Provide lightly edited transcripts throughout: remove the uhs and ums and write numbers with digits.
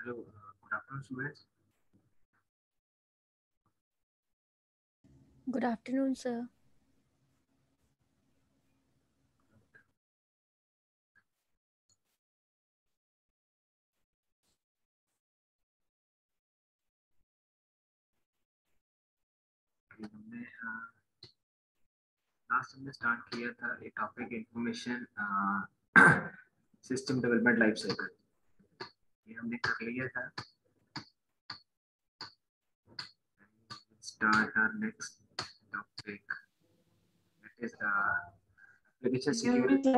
Hello, good afternoon, students. Good afternoon, sir. हमने last हमने start किया था एक topic information system development life cycle, ये हमने कर लिया था. Start our next topic, that is application security.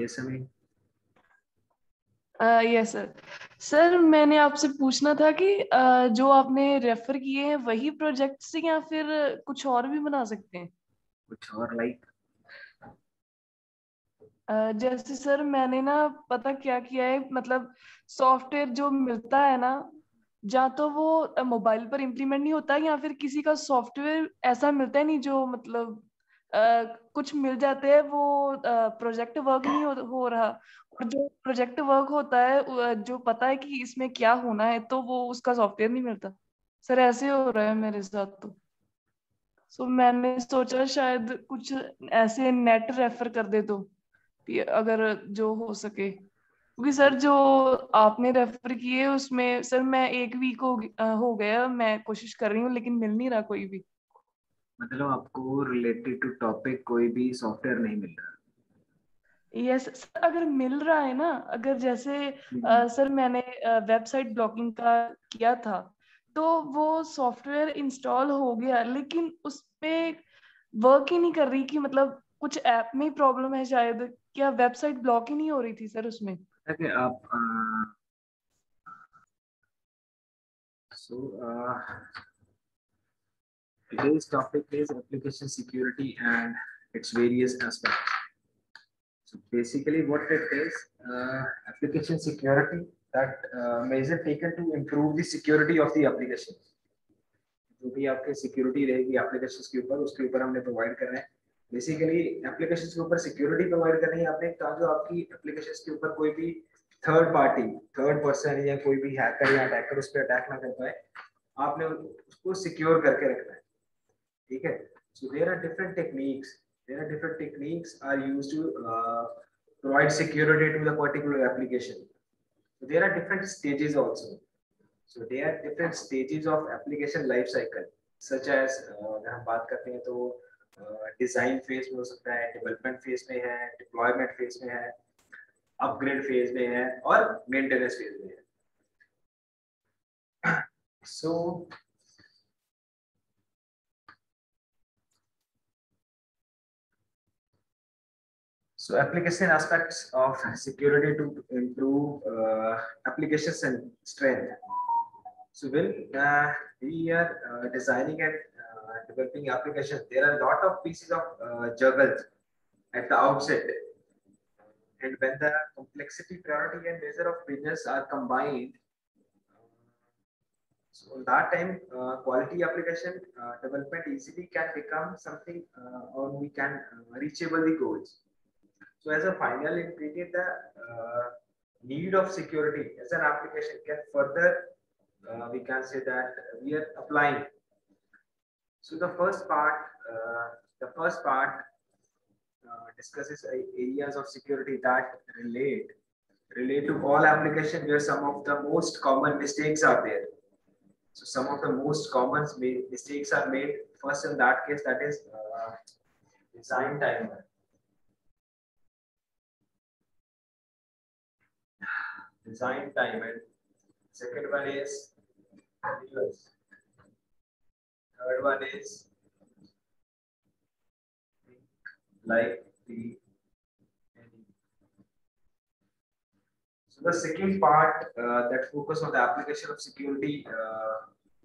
Yes हमें यस सर. सर मैंने आपसे पूछना था कि जो आपने रेफर किए हैं वही प्रोजेक्ट्स हैं या फिर कुछ और भी बना सकते हैं? कुछ और लाइक जैसे सर मैंने ना पता क्या किया है, मतलब सॉफ्टवेयर जो मिलता है ना, या तो वो मोबाइल पर इम्प्लीमेंट नहीं होता या फिर किसी का सॉफ्टवेयर ऐसा मिलता है नहीं जो मतलब कुछ मिल जाते हैं वो प्रोजेक्ट वर्क नहीं हो रहा, और जो प्रोजेक्ट वर्क होता है जो पता है कि इसमें क्या होना है तो वो उसका सॉफ्टवेयर नहीं मिलता. सर ऐसे हो रहा है मेरे साथ. तो सो मैंने सोचा शायद कुछ ऐसे नेट रेफर कर दे तो अगर जो हो सके, क्योंकि सर जो आपने रेफर किए उसमें सर मैं एक वीक हो गया मैं कोशिश कर रही हूँ लेकिन मिल नहीं रहा कोई भी. मतलब आपको रिलेटेड टू टॉपिक कोई भी सॉफ्टवेयर नहीं मिल रहा. यस सर, अगर मिल रहा है ना, अगर जैसे सर मैंने वेबसाइट ब्लॉकिंग का किया था तो वो सॉफ्टवेयर इंस्टॉल हो गया लेकिन उस पे वर्क ही नहीं कर रही कि मतलब कुछ ऐप में ही प्रॉब्लम है शायद, क्या वेबसाइट ब्लॉक ही नहीं हो रही थी सर उसमें. कि आप so today's topic is application security and its various aspects. So basically what it is, application security, that measure taken to improve the security of the application. जो भी आपके सिक्योरिटी रहेगी एप्लीकेशंस के ऊपर, उसके ऊपर हमने प्रोवाइड कर रहे हैं. बेसिकली एप्लीकेशंस के ऊपर सिक्योरिटी प्रोवाइड कर रही है आपने, ताकि जो आपकी एप्लीकेशंस के ऊपर कोई भी थर्ड पार्टी, थर्ड पर्सन या कोई भी हैकर या अटैकर उस पर अटैक ना कर पाए. आपने उसको सिक्योर करके रखना है. ठीक है. सो there are different techniques are used to provide security to the particular application. So there are different stages also. So there are different stages of application life cycle, such as अगर हम बात करते हैं तो डिजाइन फेज में हो सकता है, डेवलपमेंट फेज में है, डिप्लॉयमेंट फेज में है, अपग्रेड फेज में है और मेंटेनेंस फेज में है. So So application aspects of security to improve applications and strength. So when we are designing and developing applications, there are a lot of pieces of juggle at the outset. And when the complexity, priority, and measure of business are combined, so that time quality application development easily can become something, or we can reachable the goals. So as a final ingredient, the need of security as an application can further, we can say that we are applying. So the first part discusses areas of security that relate to all applications where some of the most common mistakes are there. So some of the most common mistakes are made. First in that case, that is design timer. Design time, and second one is reverse. Third one is like the enemy. So the second part that focus on the application of security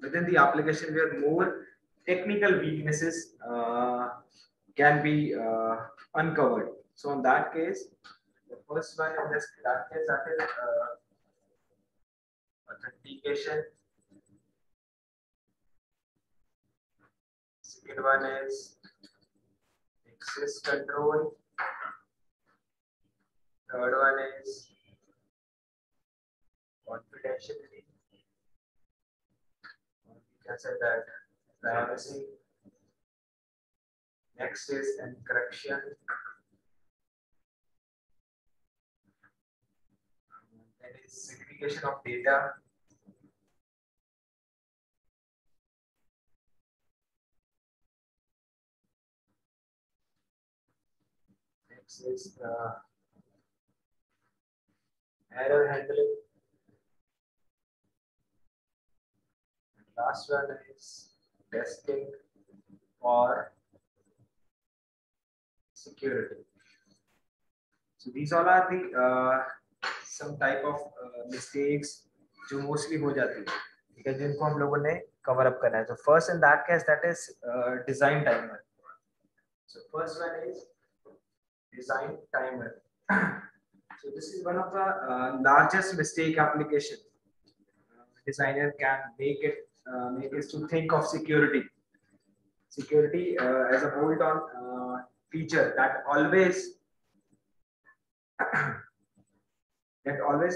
within the application where more technical weaknesses can be uncovered. So in that case, the first one in that case, that is authentication. Second one is access control. Third one is confidentiality. can say that privacy. Next is encryption. Then is segregation of data. Next is error handling. And last one is testing for security. So these all are the some type of mistakes जो mostly हो जाती है, ठीक है, जिनको हम लोगों ने cover up करना है. So first in that case, that is design timer. So first one is design timer. So this is one of the largest mistake application designer can make is to think of security as a bolt-on feature that always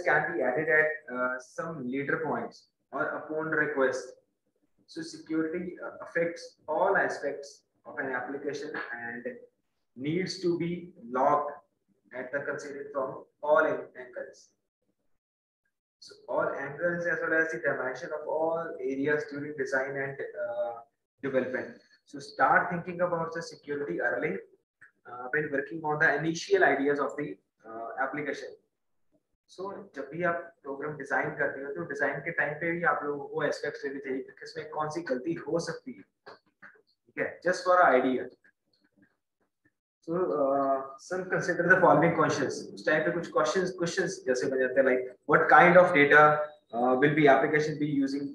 can be added at some later points or upon request. So security affects all aspects of an application and needs to be logged at the considered from all angles. So all angles as well as the dimension of all areas during design and development. So start thinking about the security early when working on the initial ideas of the application. So जब भी आप programme design करते हो तो design के time पे भी आप लोगों को एस्पेक्ट्स लेने चाहिए कि किसमें कौन सी गलती हो सकती है, ठीक है, just for idea. So some consider the following questions. उस टाइप पे कुछ questions जैसे बन जाते हैं like what kind of data will be application be using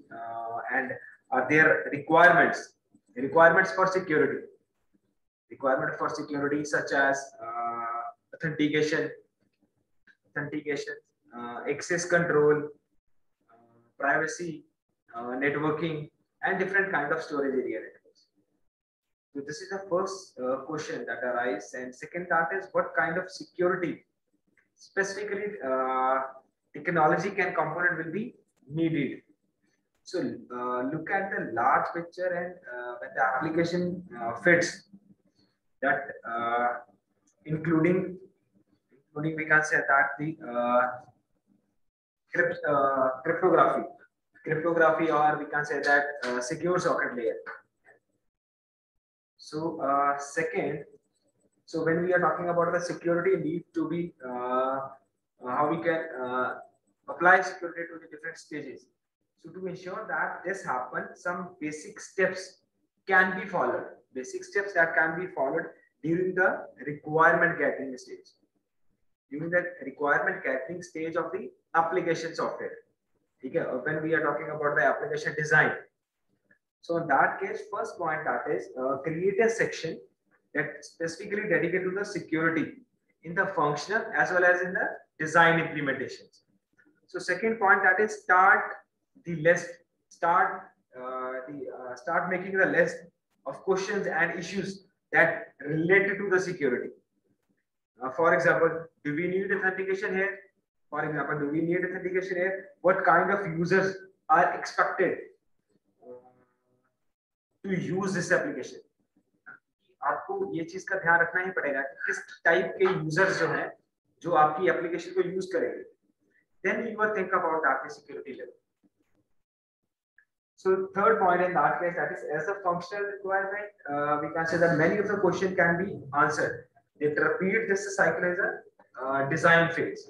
and are there requirements for security, such as authentication, access control, privacy, networking, and different kind of storage area networks. So this is the first question that arises, and second that is what kind of security specifically technology and component will be needed. So look at the large picture and when the application fits that including we can say that the cryptography, or we can say that secure socket layer. So second, so when we are talking about the security need to be how we can apply security to the different stages. So to ensure that this happens, some basic steps can be followed. Basic steps that can be followed during the requirement gathering stage. During the requirement gathering stage of the application software. Okay, when we are talking about the application design. So in that case, first point that is create a section that specifically dedicated to the security in the functional as well as in the design implementations. So second point that is start making the list of questions and issues that related to the security. For example, do we need authentication here? What kind of users are expected to use this application? आपको ये चीज का ध्यान रखना ही पड़ेगा कि किस type के यूजर्स जो हैं जो आपकी एप्लीकेशन को यूज करेंगे. Then you will think about that security level. So third point in that case, that is as a functional requirement, we can say that many of the questions can be answered. They repeat this cycle as a design phase.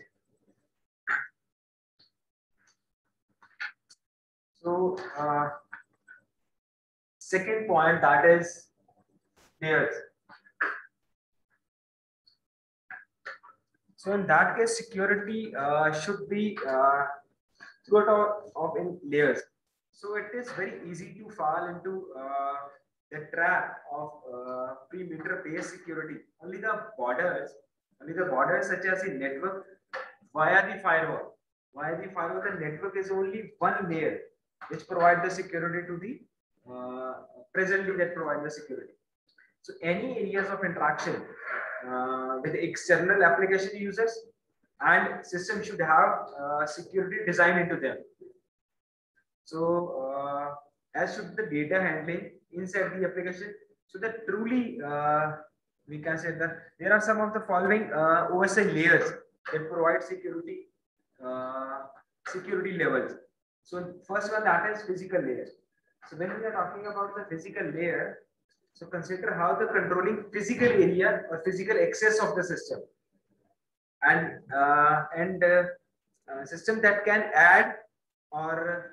So second point that is layers. So in that case, security should be thought of in layers. So it is very easy to fall into the trap of perimeter-based security. Only the borders such as the network via the firewall. The network is only one layer which provides the security to the presently that provide the security. So any areas of interaction with external application users and system should have security design into them. So as should the data handling inside the application. So that truly we can say that there are some of the following OSI layers that provide uh, security levels. So first one, that is physical layer. So when we are talking about the physical layer, so consider how the controlling physical area or physical access of the system, and system that can add or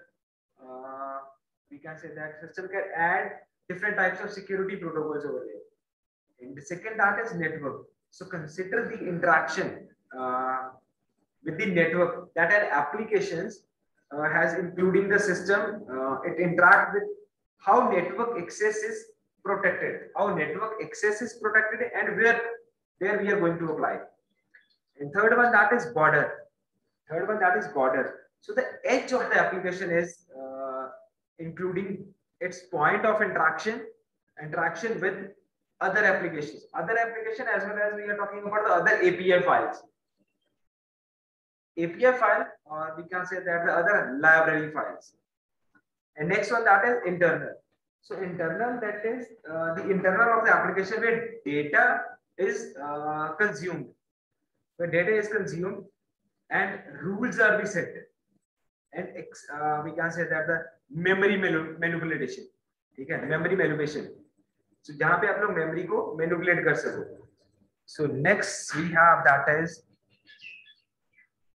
we can say that system can add different types of security protocols over there. And the second that is network. So consider the interaction with the network that are applications has including the system. It interact with how network access is protected, how network access is protected, and where we are going to apply. And third one that is border. Third one that is border. So the edge of the application is including its point of interaction with other applications, as well as we are talking about the other API files. API file, or we can say that the other library files. And next one that is internal. So internal, that is the internal of the application where data is consumed. Where data is consumed and rules are be set. And we can say that the memory manipulation. Okay, memory manipulation. So जहाँ पे आप लोग memory को manipulate कर सको. So next we have that is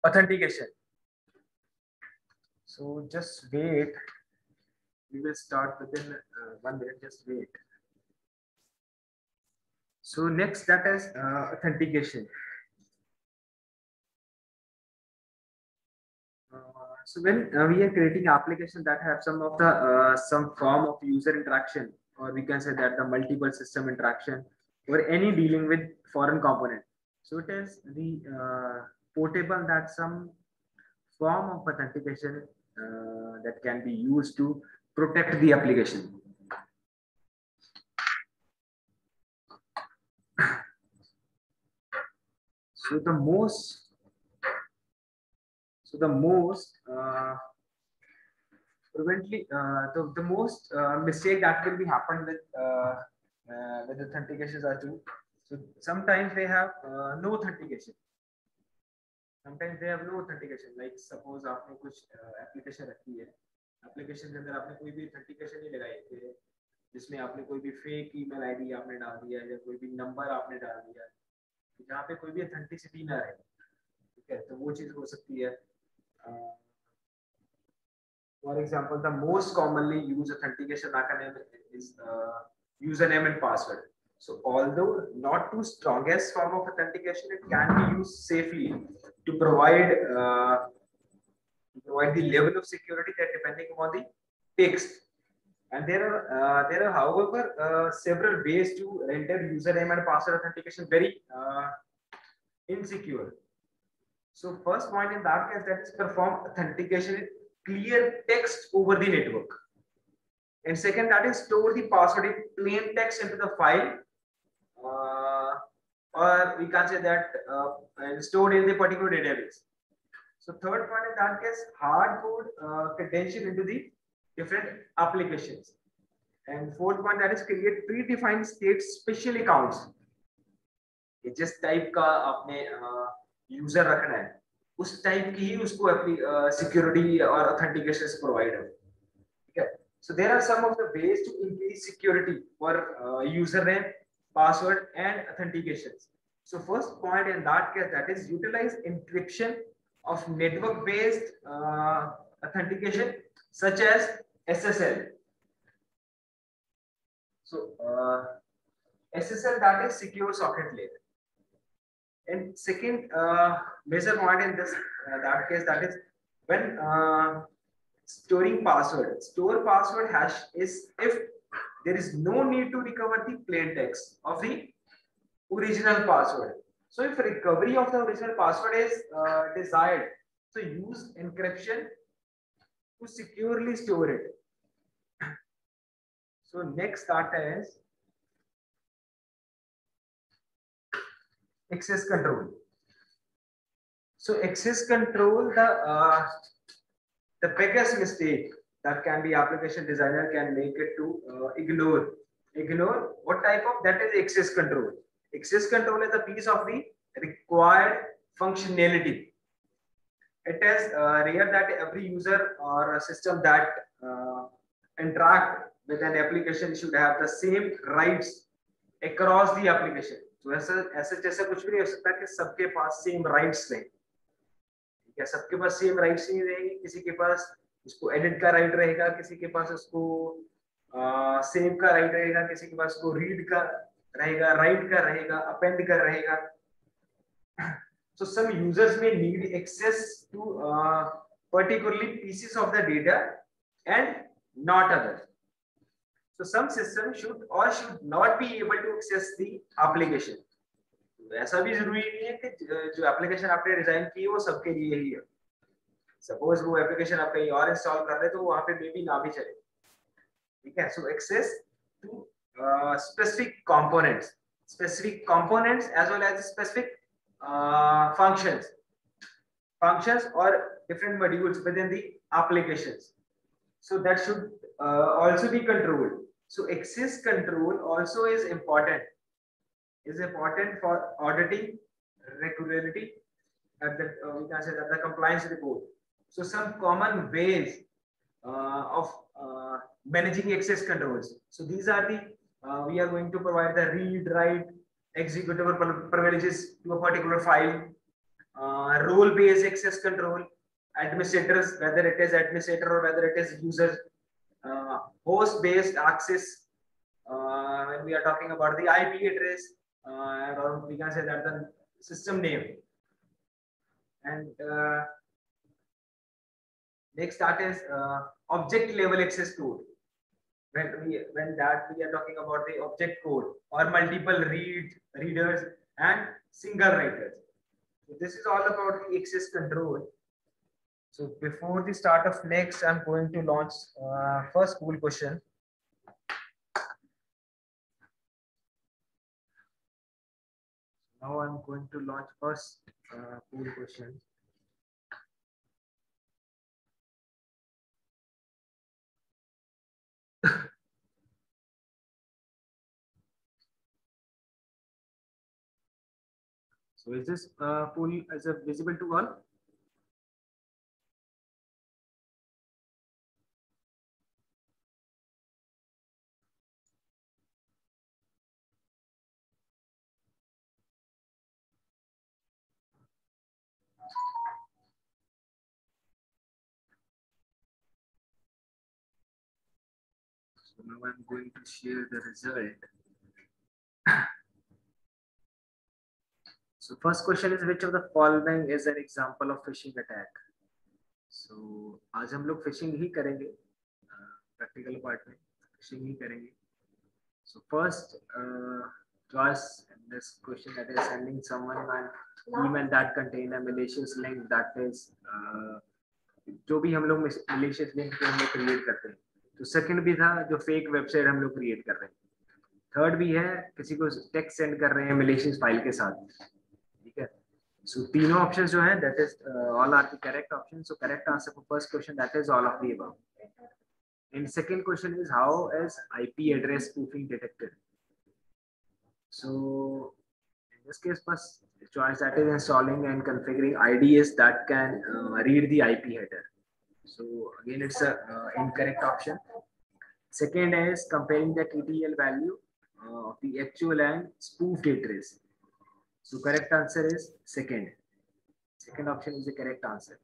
authentication. So just wait. We will start within 1 minute. Just wait. So next that is authentication. So when we are creating applications that have some of the some form of user interaction, or we can say that the multiple system interaction, or any dealing with foreign component. So it is the portable that some form of authentication that can be used to protect the application. So the most the most mistake that will be happened with authentications are two. So sometimes they have no authentication. Sometimes they have no authentication. Like suppose आपने कुछ application रखी है, application के अंदर आपने कोई भी authentication नहीं लगाई है, जिसमें आपने कोई भी fake email ID आपने डाल दिया या कोई भी number आपने डाल दिया, जहाँ पे कोई भी authenticity ना रहे, ठीक है, तो वो चीज हो सकती है. For example, the most commonly used authentication mechanism is username and password. So although not too strongest form of authentication, it can be used safely to provide the level of security that depending upon the text. And there are however several ways to render username and password authentication very insecure. So first point in that case, that is perform authentication in clear text over the network. And second, that is store the password in plain text into the file, or we can say that stored in the particular database. So third point in that case, hard code credential into the different applications. And fourth point, that is create predefined state special accounts. ये जिस type का आपने user रखना है, उस type की ही उसको security और ऑथेंटिकेशन प्रोवाइड है. ठीक है. So there are some of the ways to increase security for username, password, and authentications. So first point in that case, that is utilize encryption of network-based authentication, such as SSL. So SSL, that is secure socket layer. And second major point in this that case, that is when storing password. Store password hash is if there is no need to recover the plain text of the original password. So if recovery of the original password is desired, so use encryption to securely store it. So next data is access control. So access control, the biggest mistake that can be application designer can make it to ignore what type of, that is access control. Access control is a piece of the required functionality. It is rare that every user or a system that interact with an application should have the same rights across the application. तो ऐसा जैसे कुछ भी नहीं हो सकता कि सबके पास सेम राइट्स नहीं, ठीक है, सबके पास सेम राइट्स नहीं रहेंगे, किसी के पास उसको एडिट का राइट रहेगा, किसी के पास उसको सेव का राइट रहेगा, किसी के पास उसको रीड का रहेगा, राइट का रहेगा, अपेंड का रहेगा. So some users may need access to particularly pieces of the data and not others. So some systems should or should not be able to access the application. ऐसा भी जरूरी नहीं है कि जो एप्लीकेशन आपने डिजाइन की है वो सबके लिए ही है. सपोज वो एप्लीकेशन आप कहीं और इंस्टॉल कर रहे तो वहां पे मे बी ना भी चले, ठीक है. So access to specific components as well as specific functions or different modules within the applications. So that should also be controlled. So access control also is important for auditing regularity at the we can say that the compliance report. So some common ways of managing access controls. So these are the we are going to provide the read, write, executable privileges to a particular file, role-based access control, administrators, whether it is administrator or whether it is user, host-based access, when we are talking about the IP address, or we can say that the system name. And next that is object level access code. When we are talking about the object code or multiple readers and single writers. So this is all about the access control. So before the start of next, I'm going to launch first pool question. Now I'm going to launch first pool question. So is this pool as a visible to all? So now I'm going to share the result. So first question is which of the following is an example of phishing attack? So आज हम लोग phishing ही करेंगे, practical part में phishing ही करेंगे. So first choice in this question, that is sending someone an email that contain a malicious link, that is जो भी हम लोग malicious link हम लोग create करते हैं. तो second भी था जो fake website हम लोग create कर रहे हैं. थर्ड भी है किसी को टेक्स्ट सेंड कर रहे हैं malicious फाइल के साथ, ठीक है. सो तीनों ऑप्शंस जो हैं that is all are the correct options. So correct answer for first question, that is all of the above. And second question is how is IP address spoofing detected? So in this case, first choice, that is installing and configuring IDs that can read the IP header. So again, it's a incorrect option. Second is comparing the TTL value of the actual and spoofed address. So correct answer is second. Second option is the correct answer.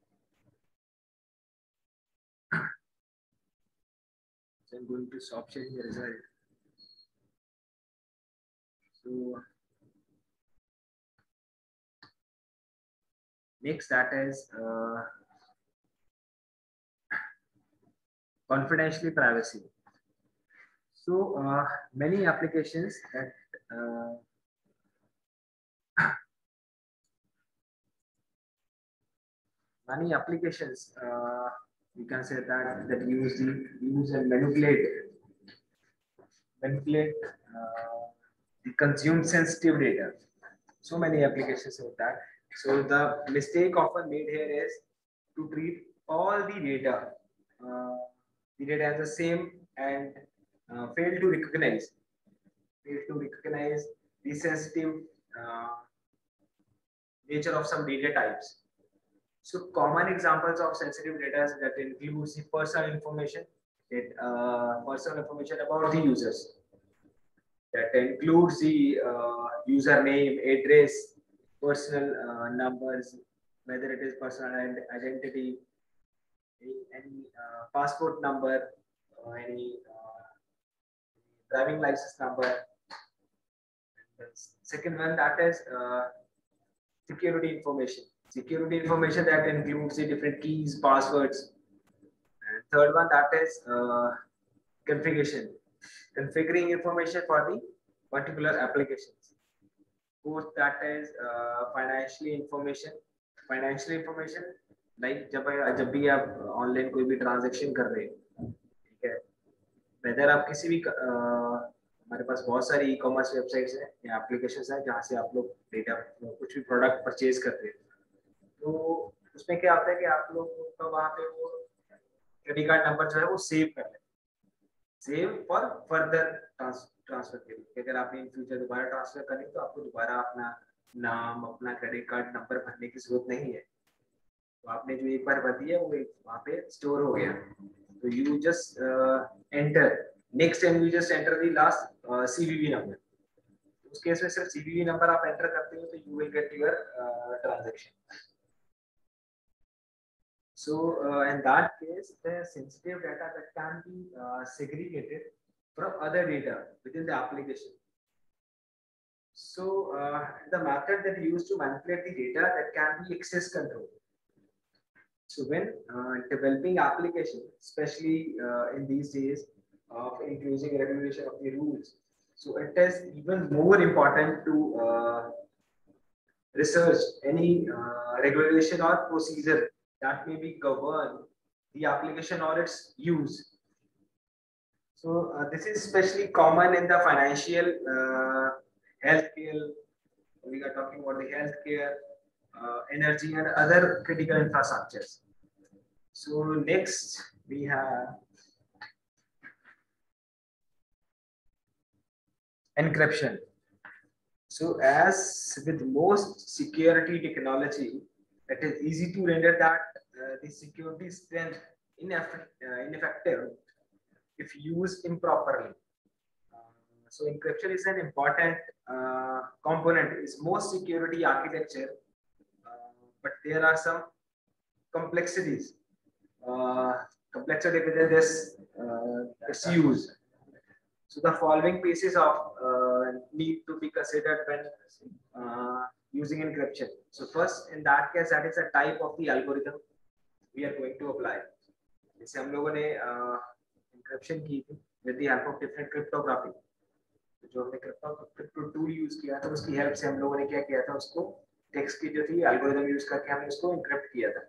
So I'm going to stop sharing the result. So next, that is confidentially privacy. So many applications that you can say that use and manipulate the consume sensitive data. So many applications of that. So the mistake often made here is to treat all the data the data as the same and fail to recognize the sensitive uh, nature of some data types. So common examples of sensitive data that includes the personal information, personal information about the users. That includes the username, address, personal numbers, whether it is personal identity, any passport number, any driving license number. And the second one, that is security information. Security information that includes the different keys, passwords. And third one, that is configuration. Configuring information for the particular applications. Fourth, that is financially information. Financial information, like जब भी आप online कोई भी transaction कर रहे हैं, ठीक है, वेदर आप किसी भी हमारे पास बहुत सारी ई कॉमर्स वेबसाइट्स हैं या एप्लीकेशंस हैं जहाँ से आप लोग डेटा कुछ भी प्रोडक्ट परचेज करते हैं, तो उसमें क्या होता है कि आप लोग तो वहाँ पे वो क्रेडिट कार्ड नंबर जो है वो सेव कर लें, सेव फॉर फर्दर ट्रांसफर के लिए। अगर आपने इन फ्यूचर दोबारा ट्रांसफर करनी तो आपको दोबारा अपना नाम, अपना क्रेडिट कार्ड नंबर भरने की जरूरत नहीं है, तो आपने जो एक बार भर दिया वो वहाँ पे स्टोर हो गया। तो you just enter, next time you just enter the last CVV number. उस केस में सिर्फ सीवीवी नंबर आप एंटर करते हो तो you will get your transaction. So in that case, the sensitive data that can be segregated from other data within the application. So the method that used to manipulate the data that can be access control. So when developing application, especially in these days of increasing regulation of the rules, so it is even more important to research any regulation or procedure that may be govern the application or its use. So this is especially common in the financial, healthcare. We are talking about the healthcare, energy, and other critical infrastructures. So next we have encryption. So as with most security technology, it is easy to render that the security strength ineffective if used improperly. So encryption is an important component in most security architecture, but there are some complexities. Complexity within this its use. So the following pieces of need to be considered when using encryption. So first, in that case, that is a type of the algorithm we are going to apply. जैसे हम लोगों ने encryption की थी with the help of different cryptography. तो जो हमने crypto tool use किया था उसकी help से हम लोगों ने क्या किया था, उसको text की जो थी algorithm use करके हमने उसको encrypt किया था.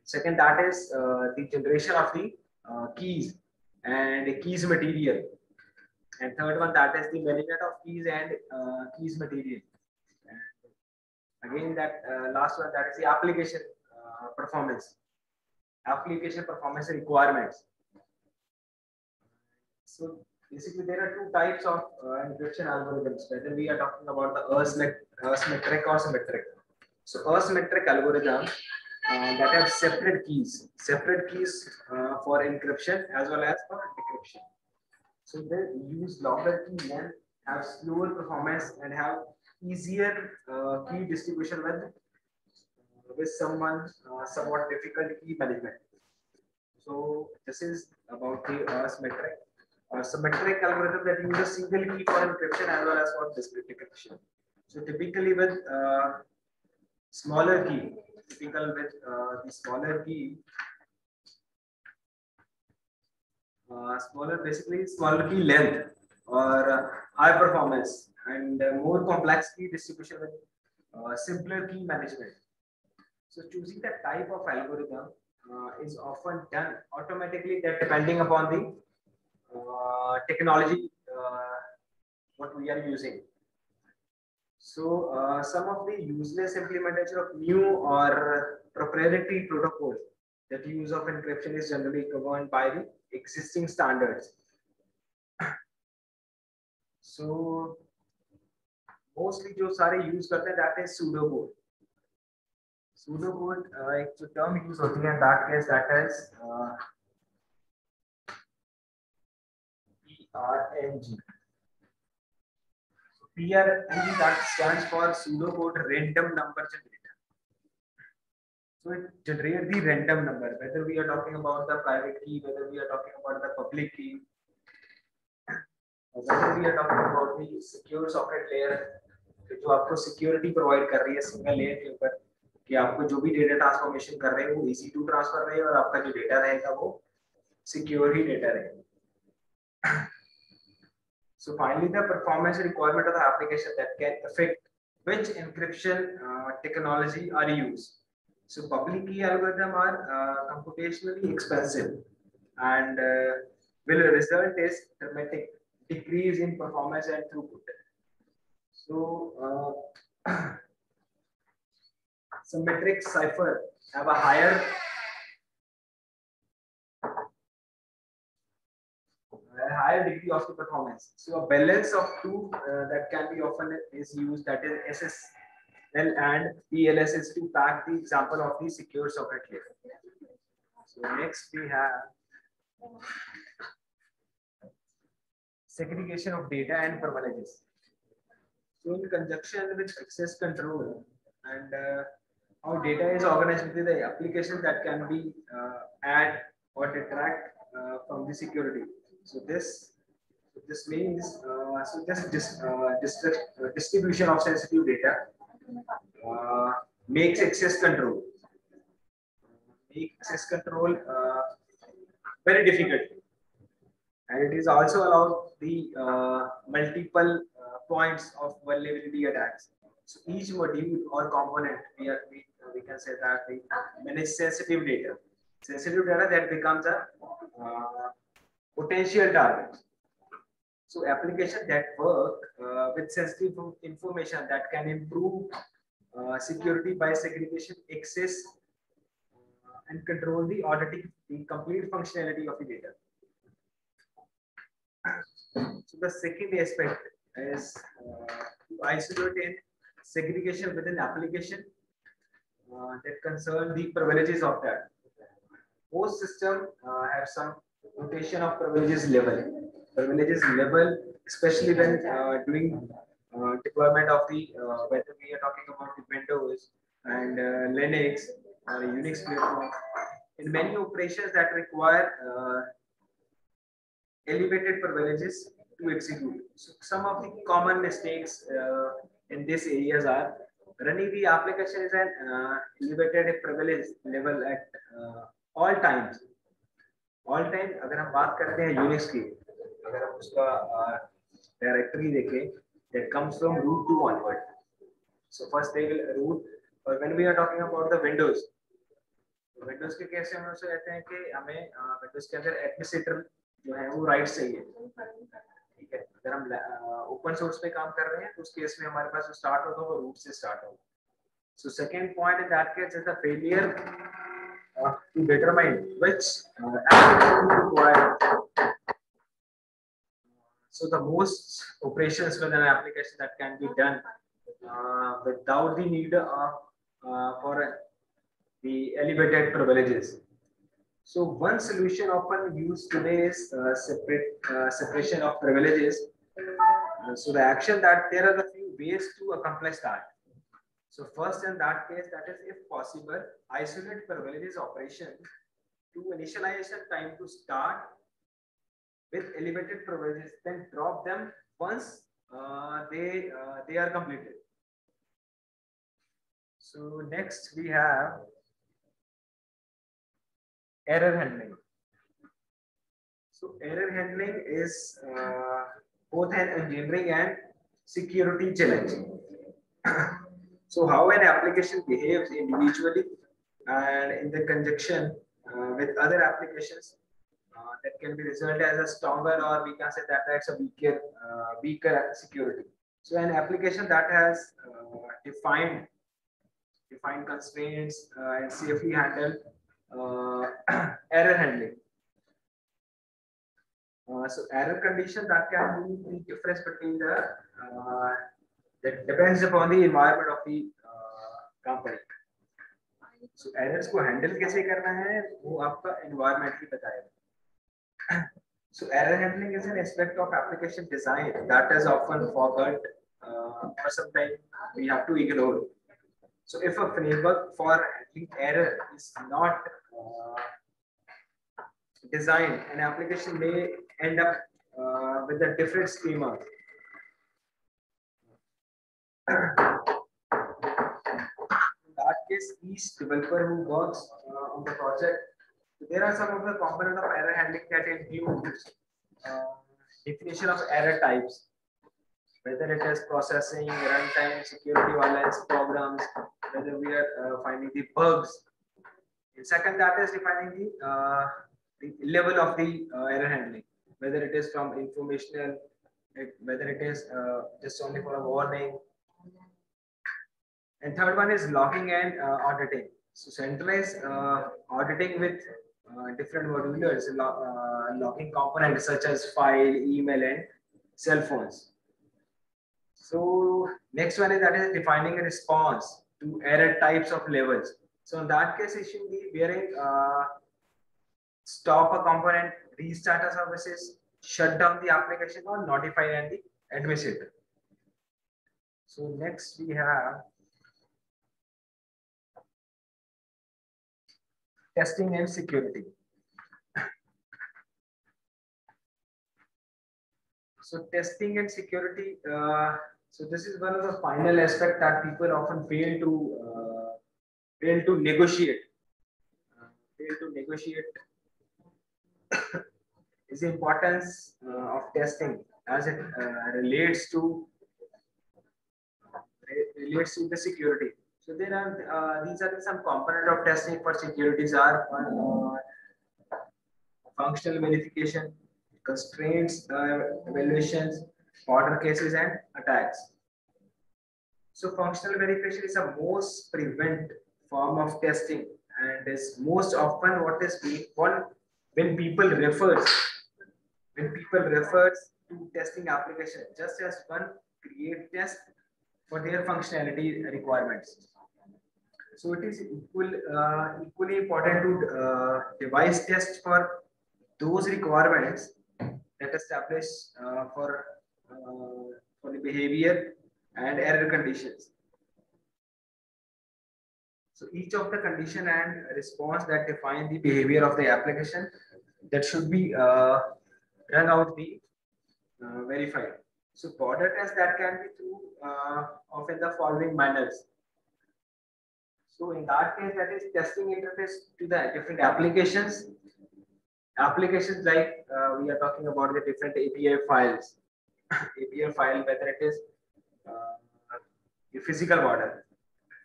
Second, that is the generation of the keys and keys material. And third one, that is the management of keys and keys material. And again, that last one, that is the application performance requirements. So basically, there are two types of encryption algorithms. Whether we are talking about the asymmetric or symmetric. So asymmetric algorithm that have separate keys for encryption as well as for decryption. So they use longer key length, have slower performance, and have easier key distribution with someone somewhat difficult key management. So this is about the symmetric. Symmetric algorithm that uses single key for encryption as well as for decryption. So typically with smaller key, the smaller key, smaller key length or high performance and more complex key distribution with simpler key management. So choosing the type of algorithm is often done automatically, that depending upon the technology what we are using. So some of the useless implementation of new or proprietary protocols that use of encryption is generally governed by the existing standards. So mostly जो सारे use करते हैं that is pseudocode. Pseudocode एक जो term use होती है in that case that is PRNG. PRNG that stands for pseudocode random number generator. So it generates the random number, whether we are talking about the private key, whether we are talking about the public key, whether we are talking about the secure socket layer, जो आपको security provide कर रही है single layer के ऊपर कि आपको जो भी डेटा ट्रांसफॉर्मेशन कर रहे हैं वो इजी टू ट्रांसफर रहे और आपका जो डेटा रहेगा वो सिक्योर ही डेटा रहेगा. So finally, the performance requirement of the application that can affect which encryption technology are used. So public key algorithm are computationally expensive and will result is dramatic decrease in performance and throughput. So symmetric cipher have a higher degree of the performance. So a balance of two that can be often is used, that is SSL and TLS, is to pack the example of the secure socket layer. So next we have segregation of data and privileges. So in conjunction with access control and how data is organized with the applications that can be add or detract from the security. So this means distribution of sensitive data makes access control very difficult, and it is also allowed the multiple points of vulnerability attacks. So each module or component we can say that we manage sensitive data that becomes a potential target. So applications that work with sensitive information that can improve security by segregation, access, and control the auditing the complete functionality of the data. So the second aspect is to isolate and segregation within application that concern the privileges of that. Most systems have some notation of privileges level, especially when doing deployment of the whether we are talking about the Windows and Linux or Unix platform. In many operations that require elevated privileges to execute. So some of the common mistakes in these areas are running the application is an elevated privilege level at all times. All time अगर हम बात करते हैं Unix की, अगर हम उसका directory देखें, that comes from root to onward. So first they will root, or when we are talking about the Windows के केस में हम उससे कहते हैं कि हमें Windows के अंदर administrator जो है वो राइट चाहिए, ठीक है. अगर हम ओपन सोर्स पे काम कर रहे हैं तो उस केस में हमारे पास स्टार्ट होगा वो रूट से स्टार्ट होगा. So second point in that case is the failure to determine which application required. So the most operations with an application that can be done without the need for the elevated privileges. So one solution often used today is separation of privileges. So the action that there are a few ways to accomplish that. So first in that case, that is if possible, isolate privileges operation to initialization time to start with elevated privileges, then drop them once they are completed. So next we have error handling. So error handling is both an engineering and security challenge. So how an application behaves individually and in the conjunction with other applications that can be resulted as a stronger, or we can say that that's a weaker security. So an application that has defined constraints and safely handled error handling. So error condition that can be the difference between the that depends upon the environment of the company. So errors को handle कैसे करना है वो आपका environment ही बताएगा. So error handling is an aspect of application design that is often forgot or sometimes we have to ignore. So if a framework for handling error is not designed, an application may end up with a different schema. In that case, each developer who works on the project, there are some of the component of error handling that include definition of error types, whether it is processing, runtime, security violence programs, whether we are finding the bugs. And second, that is defining the level of the error handling, whether it is from informational, whether it is just only for a warning. And third one is logging and auditing. So centralized auditing with different modulars, logging components such as file, email, and cell phones. So next one is that is defining a response to error types of levels. So in that case, it should be wherein stop a component, restart a services, shut down the application, or notify and the administrator. So next we have testing and security. So testing and security. So this is one of the final aspect that people often fail to negotiate. Fail to negotiate is the importance of testing as it relates to the security. So there are these are some component of testing for securities are functional verification, constraints evaluations, border cases, and attacks. So functional verification is a most prevalent form of testing and is most often what is being called when people refers to testing application just as one create test for their functionality requirements. So it is equally important to devise tests for those requirements that establish for the behavior and error conditions. So each of the condition and response that define the behavior of the application that should be run out the verified. So border tests that can be through of in the following manners. So in that case, that is testing interface to the different applications. Applications like we are talking about the different API files. API file, whether it is a physical border.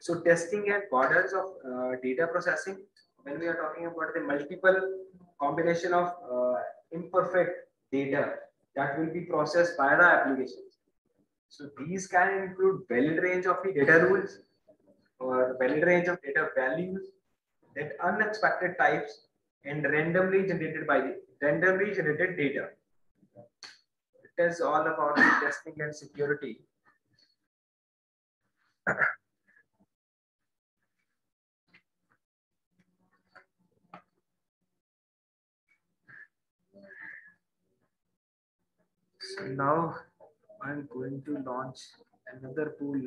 So testing and borders of data processing, when we are talking about the multiple combination of imperfect data that will be processed by the applications. So these can include valid range of the data rules or valid range of data values, that unexpected types, and randomly generated data. It is all about the testing and security. So now I'm going to launch another pool.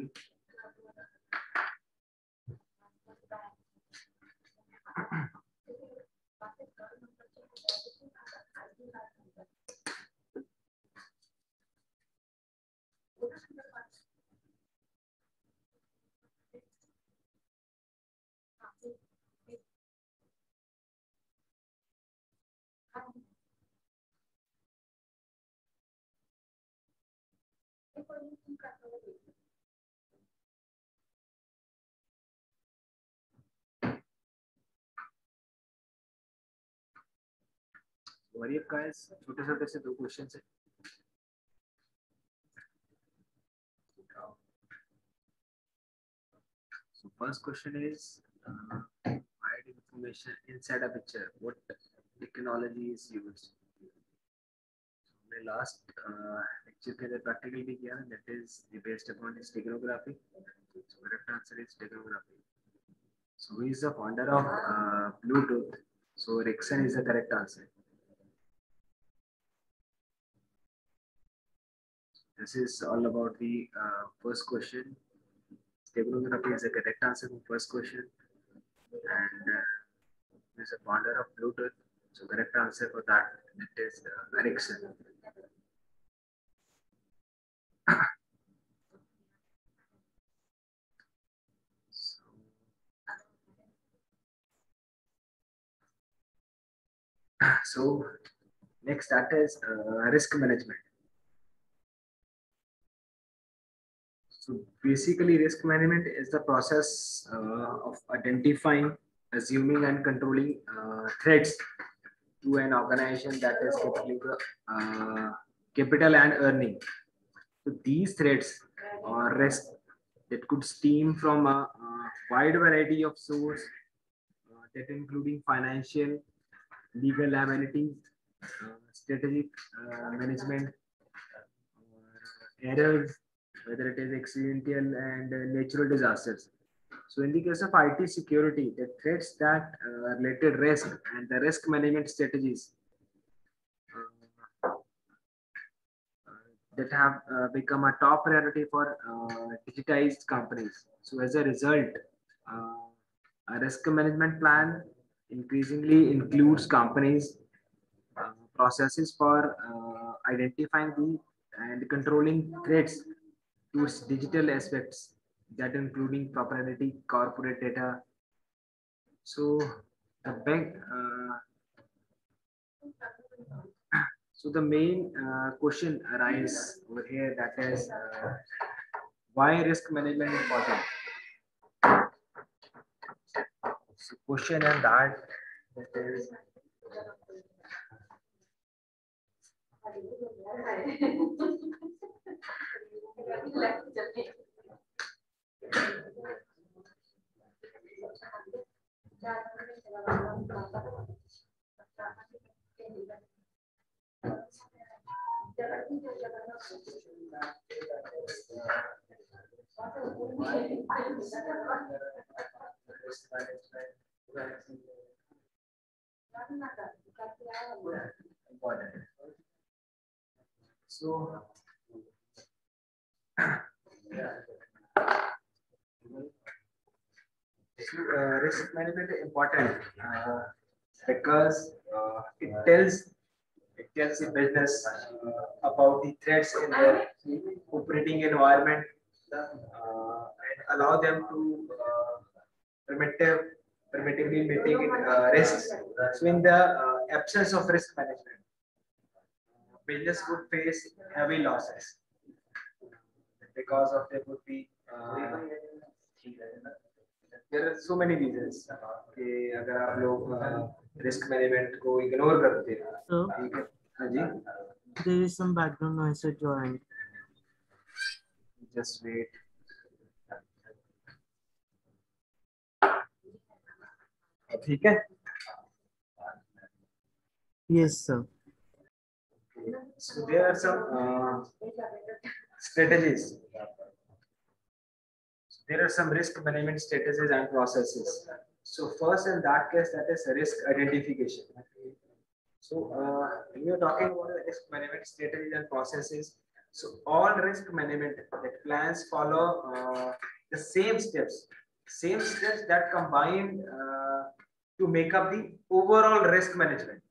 What up guys, छोटे से दो question है. So first question is hide information inside a picture. What technology is used. हमने last lecture के अंदर practical भी किया, that is based upon steganography. So correct answer is steganography. So who is the founder of Bluetooth? So Ericsson is the correct answer. This is all about the first question. Steganography is the correct answer for first question, and is a founder of Bluetooth. So correct answer for that, it is Ericsson. So next that is risk management. So basically risk management is the process of identifying, assuming and controlling threats to an organization that is capital and earning. So these threats or risks that could stem from a wide variety of sources, that including financial, legal liabilities, strategic management, errors, whether it is accidental and natural disasters. So in the case of IT security, the threats that related risk and the risk management strategies that have become a top priority for digitized companies. So as a result, a risk management plan increasingly includes companies processes for identifying the and controlling threats to its digital aspects, that including proprietary corporate data. So the bank. So the main question arises over here, that is why risk management is important. So question and that is important. So risk management is important because it tells the business about the threats in their operating environment and allow them to primitively mitigate risks. So in the absence of risk management, business would face heavy losses because of there would be there are so many reasons कि अगर आप लोग risk management को ignore करते हैं, ठीक है, हाँ जी, there is some background noise at your end. just wait. ठीक है. Yes, sir. So there are some strategies. There are some risk management strategies and processes. So first in that case, that is risk identification. So when we are talking about the risk management strategies and processes, so all risk management that plans follow the same steps that combine to make up the overall risk management.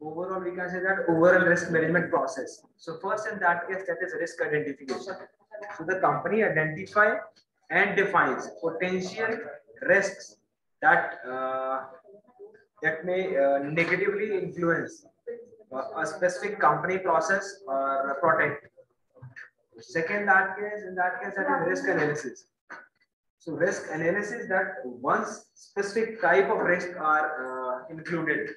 Overall, we can say that overall risk management process. So first in that case, that is risk identification. So the company identify and defines potential risks that that may negatively influence a specific company process or product. Second, in that case, that is risk analysis. So risk analysis, that once specific type of risk are included,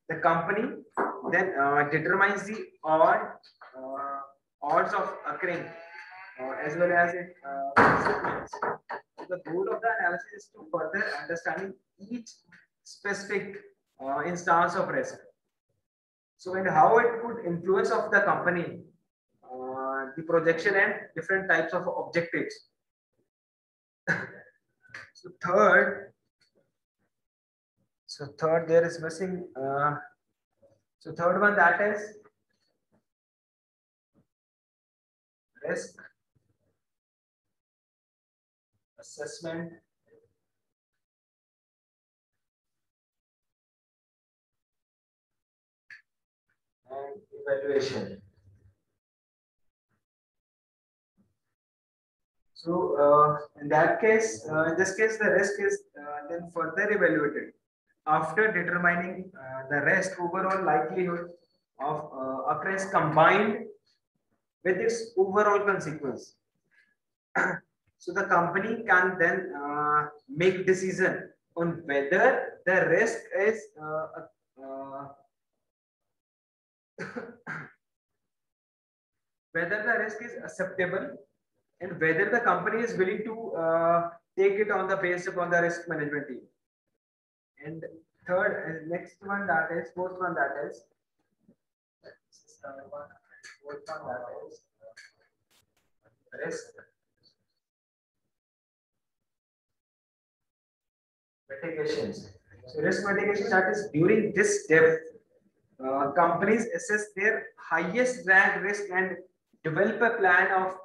the company then determines the odds of occurring as well as it sequence. So the goal of the analysis is to further understanding each specific instance of risk. So, and how it could influence of the company, the projection and different types of objectives. So third there is missing. So third one, that is risk assessment and evaluation. So in that case, in this case, the risk is then further evaluated after determining the risk overall likelihood of occurrence combined with its overall consequence. So the company can then make decision on whether the risk is whether the risk is acceptable and whether the company is willing to take it on the based upon the risk management team. And third, next one, that is fourth one, that is risk mitigations. So risk mitigation, that is during this step, companies assess their highest ranked risk and develop a plan of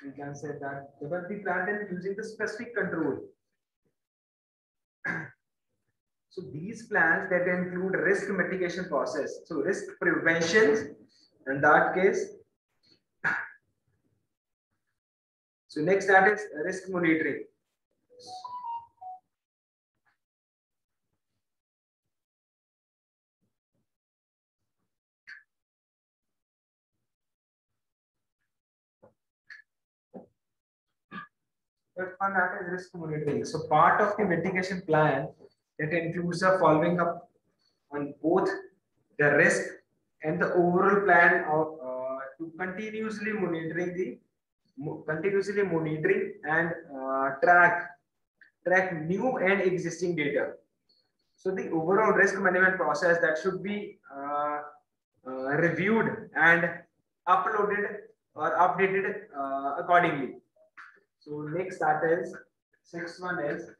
we can say that develop the plan and using the specific control. So these plans that include risk mitigation process. So risk prevention in that case. So next, that is risk monitoring. Third one, that is risk monitoring. So part of the mitigation plan that includes the following up on both the risk and the overall plan of to continuously monitoring and track new and existing data. So the overall risk management process that should be reviewed and uploaded or updated accordingly. So next, that is sixth one is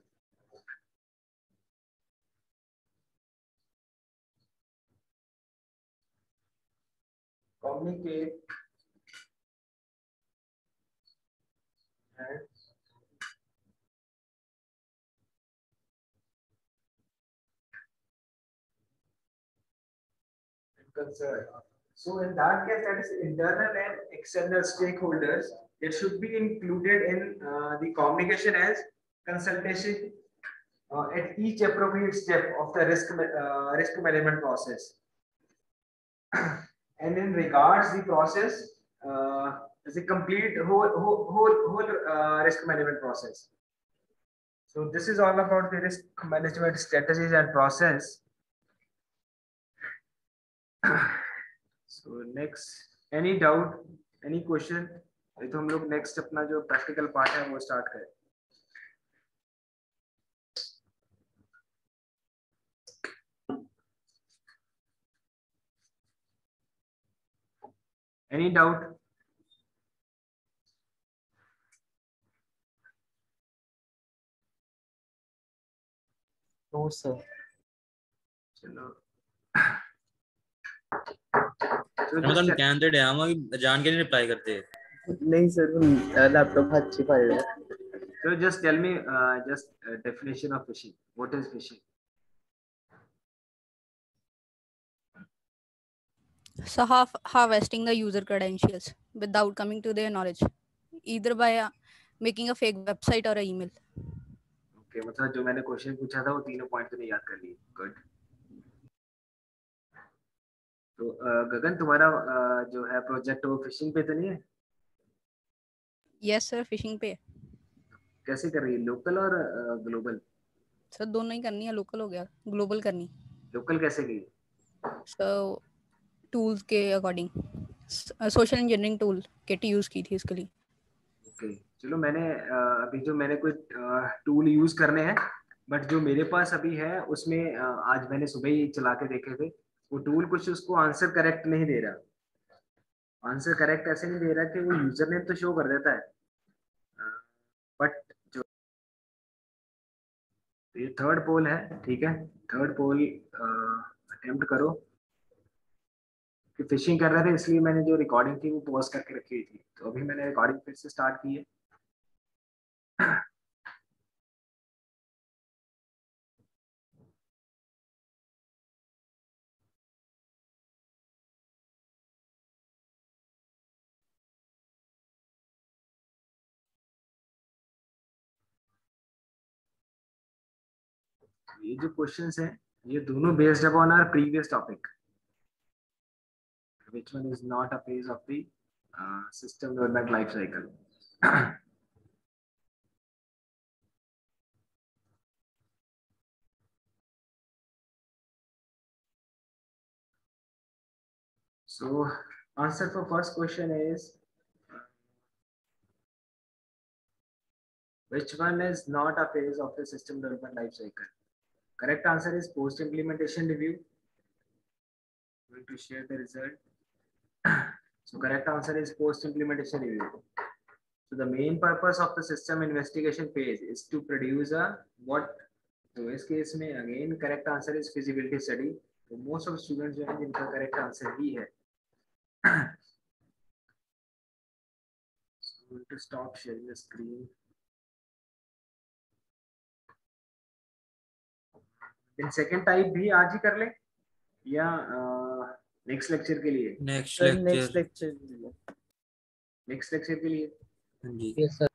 communicate and concern. So in that case, that is internal and external stakeholders. It should be included in the communication as consultation at each appropriate step of the risk management process. And in regards the process as a complete whole risk management process. So this is all about the risk management strategies and process. So next, any doubt, any question? तो हम लोग next अपना जो practical part है वो start करें. Any doubt? No, sir. चलो. Ramzan candidate है हम जान के नहीं रिप्लाई करते. नहीं सर, लैपटॉप अच्छी पढ़ रहा है. So just tell me just definition of phishing. What is phishing? So harvesting the user credentials without coming to their knowledge, either by making a fake website or an email. Okay, मतलब जो मैंने question पूछा था वो तीनों point तो नहीं याद कर लिए. गुड. तो गगन, तुम्हारा जो है प्रोजेक्ट वो फिशिंग पे तो नहीं है? यस सर, फिशिंग पे. कैसे कर रही है, लोकल और ग्लोबल? सर दोनों ही करनी है, लोकल हो गया, ग्लोबल करनी. लोकल कैसे की? सर टूल्स के according, social engineering tool kit use की थी इसके लिए. ओके, चलो मैंने अभी जो मैंने कोई टूल यूज करने हैं बट जो मेरे पास अभी है उसमें आज मैंने सुबह ही चला के देखे थे, वो टूल कुछ उसको आंसर करेक्ट नहीं दे रहा। आंसर करेक्ट ऐसे नहीं दे रहा कि वो यूजर नेम तो शो कर देता है, बट जो ये थर्ड पोल है, ठीक है, थर्ड पोल अटेम्प्ट करो। कि फिशिंग कर रहे थे इसलिए मैंने जो रिकॉर्डिंग थी वो पॉज करके रखी हुई थी, तो अभी मैंने रिकॉर्डिंग फिर से स्टार्ट की है। ये जो क्वेश्चंस हैं ये दोनों based upon our previous topic, which one is not a phase of the system development life cycle. So answer for first question is which one is not a phase of the system development life cycle? Correct answer is post implementation review. I'm going to share the result. So correct answer is post implementation review. So the main purpose of the system investigation phase is to produce a what? तो इस case में again correct answer is feasibility study. तो most of students जो हैं जिनका correct answer ही है. So I'm going to stop sharing the screen. Then second type भी आज ही कर ले या नेक्स्ट लेक्चर के लिए? Next next lecture lecture next lecture के लिए जी। Yes sir.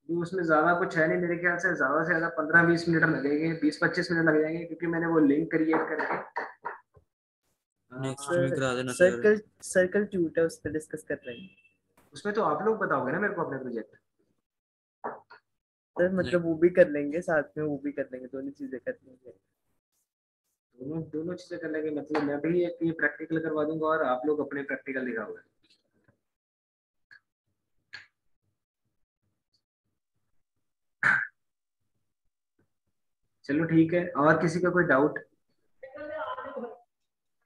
उसमें ज्यादा कुछ है नहीं मेरे ख्याल से, ज्यादा से ज्यादा 15-20 मिनट लगेंगे, 20-25 मिनट लग जाएंगे, क्योंकि मैंने वो लिंक क्रिएट करके नेक्स्ट में करा देना सर्कल सर्कल ट्यूटर उस पर डिस्कस कर रहे हैं। उसमें तो आप लोग बताओगे ना मेरे को अपने प्रोजेक्ट। सर मतलब वो भी कर लेंगे साथ में, वो भी कर लेंगे, दोनों चीजें कर लेंगे। दोनों चीजें कर लेंगे, मतलब मैं भी एक ये प्रैक्टिकल करवा दूंगा और आप लोग अपने प्रैक्टिकल दिखाओगे। चलो ठीक है, और किसी का कोई डाउट?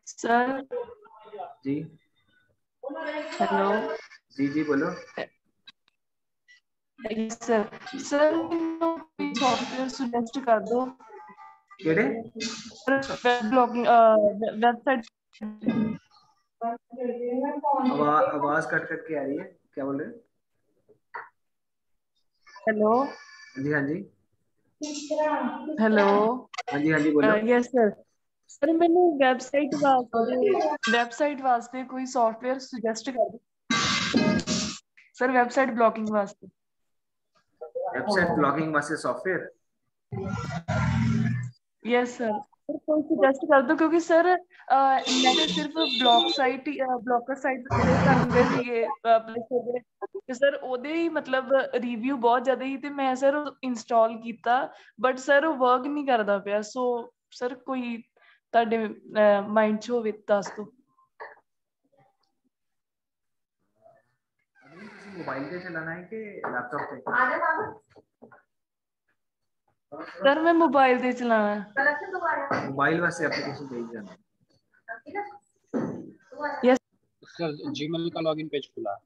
सर जी हेलो। जी जी बोलो। सर सर सॉफ्टवेयर सजेस्ट कर दो। केड़े? Web blogging website. आवाज कट कट के आ रही है, क्या बोल रहे हैं? हेलो। जी हाँ जी। हेलो। हाँ जी बोलो। Yes sir. सर मैंने वेबसाइट वास्ते कोई सॉफ्टवेयर सजेस्ट कर दो सर, वेबसाइट ब्लॉकिंग वास्ते। वेबसाइट ब्लॉकिंग वास्ते सॉफ्टवेयर? यस सर, कोई सजेस्ट कर दो, क्योंकि सर मैं सिर्फ ब्लॉकर साइट ਤੇ ਕਰਦੇ ਸੀਗੇ ਪਲੇ ਸਟੋਰ ਤੇ ਸਰ ਉਹਦੇ ਹੀ ਮਤਲਬ ਰਿਵਿਊ ਬਹੁਤ ਜ਼ਿਆਦਾ ਹੀ ਤੇ ਮੈਂ ਸਰ ਇੰਸਟਾਲ ਕੀਤਾ, ਬਟ ਸਰ ਉਹ ਵਰਕ ਨਹੀਂ ਕਰਦਾ ਪਿਆ। ਸੋ ਸਰ ਕੋਈ ਤੁਹਾਡੇ ਮਾਈਂਡ 'ਚ ਹੋਵੇ ਦੱਸ ਦਿਓ। मोबाइल पे चलाना है कि लैपटॉप पे? सर मैं मोबाइल पे चलाना है। मोबाइल वास्ते एप्लीकेशन भेज देना। यस सर जीमेल का लॉगिन पेज खुला है।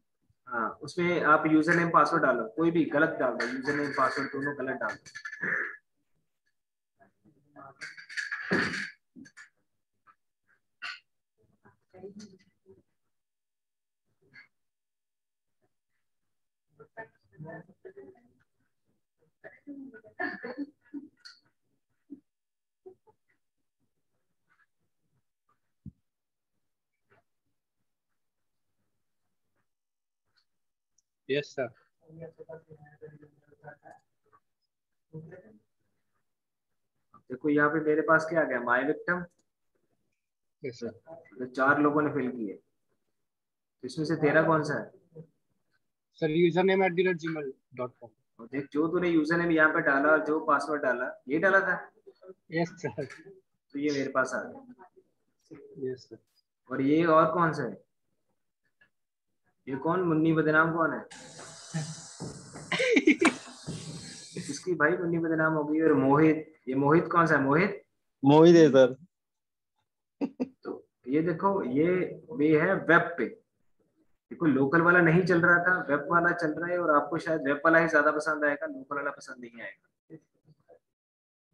हाँ, उसमें आप यूजर नेम पासवर्ड डालो, कोई भी गलत डाल दो, यूजर नेम पासवर्ड दोनों गलत डाल दो। Yes sir. देखो यहाँ पे मेरे पास क्या आ गया, माय विक्टिम। Yes sir. तो 4 लोगों ने फिल किए, इसमें से तेरा कौन सा है? Sir user name @gmail.com। और देख, जो तूने यूजर नेम यहाँ पे डाला और जो पासवर्ड डाला ये डाला था, यस सर। तो ये मेरे पास आ गया। Yes sir. और ये और कौन सा है? ये कौन मुन्नी बदनाम कौन है? इसकी भाई मुन्नी बदनाम हो गई। और मोहित, ये मोहित कौन सा है? मोहित मोहित है सर। तो ये देखो, ये वे है वेब पे। देखो लोकल वाला नहीं चल रहा था, वेब वाला चल रहा है, और आपको शायद वेब वाला ही ज्यादा पसंद आएगा, लोकल वाला पसंद नहीं आएगा।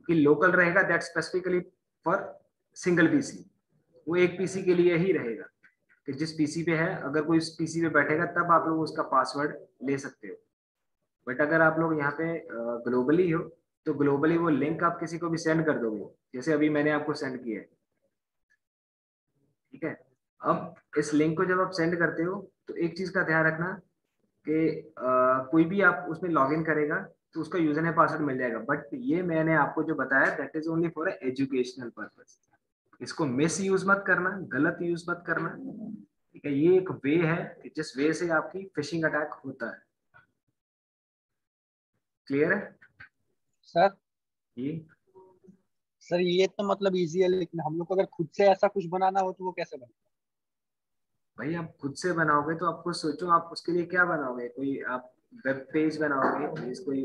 कि लोकल रहेगा that specifically for single PC, वो एक पीसी के लिए ही रहेगा, कि जिस पीसी पे है अगर कोई उस पीसी पे बैठेगा तब आप लोग उसका पासवर्ड ले सकते हो। बट अगर आप लोग यहाँ पे ग्लोबली हो तो ग्लोबली वो लिंक आप किसी को भी सेंड कर दोगे, जैसे अभी मैंने आपको सेंड किया है, ठीक है। अब इस लिंक को जब आप सेंड करते हो तो एक चीज का ध्यान रखना कि कोई भी आप उसमें लॉगिन करेगा तो उसका यूजर नेम पासवर्ड मिल जाएगा। बट ये मैंने आपको जो बताया that is only for educational purpose. इसको मिस यूज मत करना, गलत यूज मत करना, ठीक है। ये एक वे है कि जिस वे से आपकी फिशिंग अटैक होता है। क्लियर है सर ये? सर ये तो मतलब इजी है, लेकिन हम लोग को अगर खुद से ऐसा कुछ बनाना हो तो वो कैसे बनेगा? भाई आप खुद से बनाओगे तो आपको सोचो आप उसके लिए क्या बनाओगे। कोई आप वेब पेज बनाओगे, कोई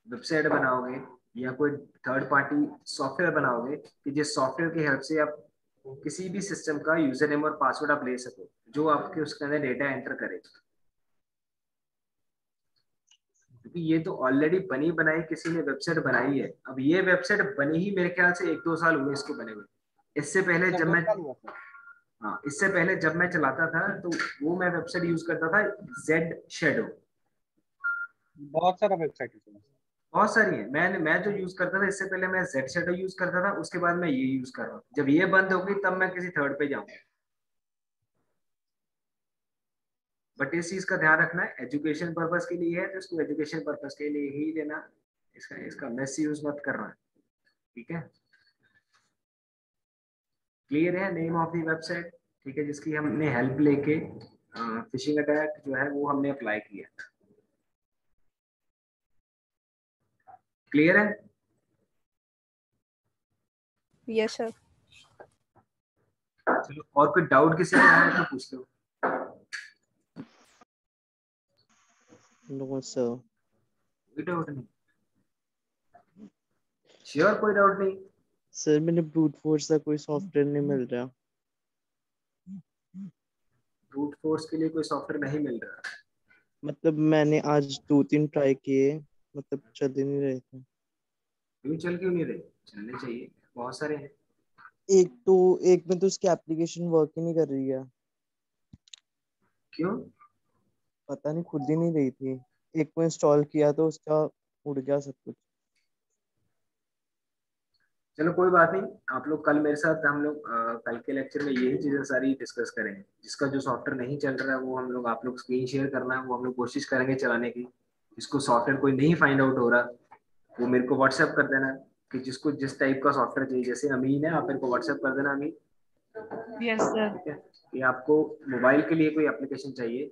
वेबसाइट बनाओगे, या कोई थर्ड पार्टी सॉफ्टवेयर बनाओगे कि जिस सॉफ्टवेयर की हेल्प से आप किसी भी सिस्टम का यूजर नेम और पासवर्ड आप ले सको जो आपके उसके अंदर डेटा एंटर करे। क्योंकि ये तो ऑलरेडी बनी बनाई किसी ने वेबसाइट बनाई है। अब ये वेबसाइट बनी ही मेरे ख्याल से 1-2 साल हुए इसको बने हुए। इससे पहले सर जब 2 मैं साल हुआ था। हाँ, इससे पहले जब मैं चलाता था तो वो मैं वेबसाइट यूज करता था जेड शेडो। बहुत सारा वेबसाइट है सर। बहुत सारी है। मैं जो यूज करता था इससे पहले मैं जेड शेडो यूज करता था, उसके बाद मैं ये यूज कर रहा हूँ। जब ये बंद हो गई तब मैं किसी थर्ड पे जाऊंगा। बट इस चीज का ध्यान रखना है, एजुकेशन पर्पस के लिए है तो इसको एजुकेशन पर्पस के लिए ही लेना, इसका इसका मिस यूज मत करना, ठीक है। क्लियर है नेम ऑफ द वेबसाइट, ठीक है, जिसकी हमने हेल्प लेके फिशिंग अटैक जो है वो हमने अप्लाई किया। क्लियर है? Yes sir. चलो, और कोई डाउट किसी का है तो पूछ लो। No sir. कोई डाउट नहीं? श्योर कोई डाउट नहीं? सर मैंने ब्रूट फोर्स का कोई सॉफ्टवेयर नहीं मिल रहा। ब्रूट फोर्स के लिए कोई सॉफ्टवेयर नहीं मिल रहा? मतलब मैंने आज 2-3 ट्राई किए, मतलब चल ही नहीं रहे थे। क्यों चल क्यों नहीं रहे? चलने चाहिए, बहुत सारे हैं। एक में तो उसकी एप्लीकेशन वर्क ही नहीं कर रही है। क्यों? पता नहीं, खुद ही नहीं रही थी। एक को इंस्टॉल किया तो उसका उड़ गया सब कुछ। चलो कोई बात नहीं, आप लोग कल मेरे साथ, हम लोग कल के लेक्चर में यही चीजें सारी डिस्कस करेंगे। जिसका जो सॉफ्टवेयर नहीं चल रहा है वो हम लोग, आप लोग स्क्रीन शेयर करना है, वो हम लोग कोशिश करेंगे चलाने की। जिसको सॉफ्टवेयर कोई नहीं फाइंड आउट हो रहा वो मेरे को व्हाट्सएप कर देना, कि जिसको जिस टाइप का सॉफ्टवेयर चाहिए। जैसे अमीन है, आप मेरे को व्हाट्सएप कर देना अमीन, यस सर। ठीक है। कि आपको मोबाइल के लिए कोई एप्लीकेशन चाहिए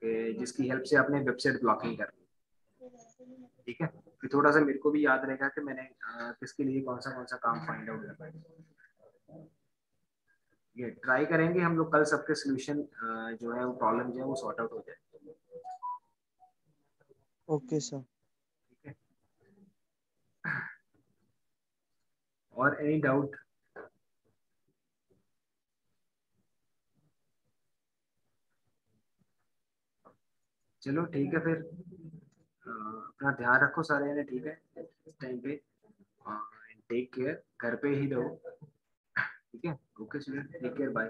कि जिसकी हेल्प से आपने वेबसाइट ब्लॉकिंग करनी, ठीक है। फिर थोड़ा सा मेरे को भी याद रहेगा कि मैंने किसके लिए कौन सा काम फाइंड आउट करना है। ये ट्राई करेंगे हम लोग कल, सबके सोल्यूशन जो है वो प्रॉब्लम जो है वो सॉर्ट आउट हो जाए, ओके सर। ठीक है। और एनी डाउट? चलो ठीक है फिर, अपना ध्यान रखो सारे ने, ठीक है, इस टाइम पे। टेक केयर, घर पे ही रहो, ठीक है। Okay student, take care, bye.